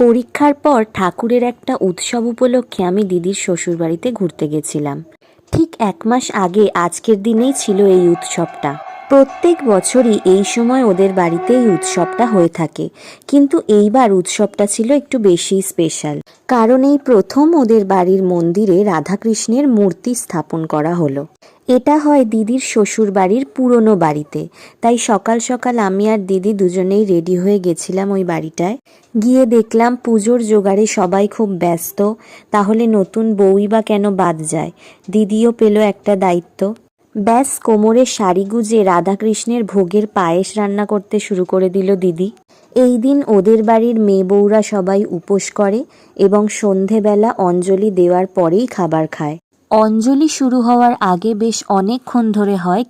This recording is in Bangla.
পরীক্ষার পর ঠাকুরের একটা উৎসব উপলক্ষে আমি দিদির শ্বশুরবাড়িতে ঘুরতে গেছিলাম। ঠিক 1 মাস আগে আজকের দিনেই ছিল এই উৎসবটা। প্রত্যেক বছরই এই সময় ওদের বাড়িতে এই উৎসবটা হয়ে থাকে, কিন্তু এইবার উৎসবটা ছিল একটু বেশি স্পেশাল। কারণ এই প্রথম ওদের বাড়ির মন্দিরে রাধাকৃষ্ণের মূর্তি স্থাপন করা হলো। এটা হয় দিদির শ্বশুর বাড়ির পুরনো বাড়িতে, তাই সকাল সকাল আমি আর দিদি দুজনেই রেডি হয়ে গেছিলাম ওই বাড়িটায়। গিয়ে দেখলাম পুজোর জোগাড়ে সবাই খুব ব্যস্ত। তাহলে নতুন বউই বা কেন বাদ যায়, দিদিও পেল একটা দায়িত্ব। ব্যাস কোমরে শাড়ি গুজে রাধাকৃষ্ণের ভোগের পায়েস রান্না করতে শুরু করে দিল দিদি। এই দিন ওদের বাড়ির মেয়ে বউরা সবাই উপোস করে এবং সন্ধেবেলা অঞ্জলি দেওয়ার পরেই খাবার খায়। অঞ্জলি শুরু হওয়ার আগে বেশ অনেকক্ষণ ধরে হয়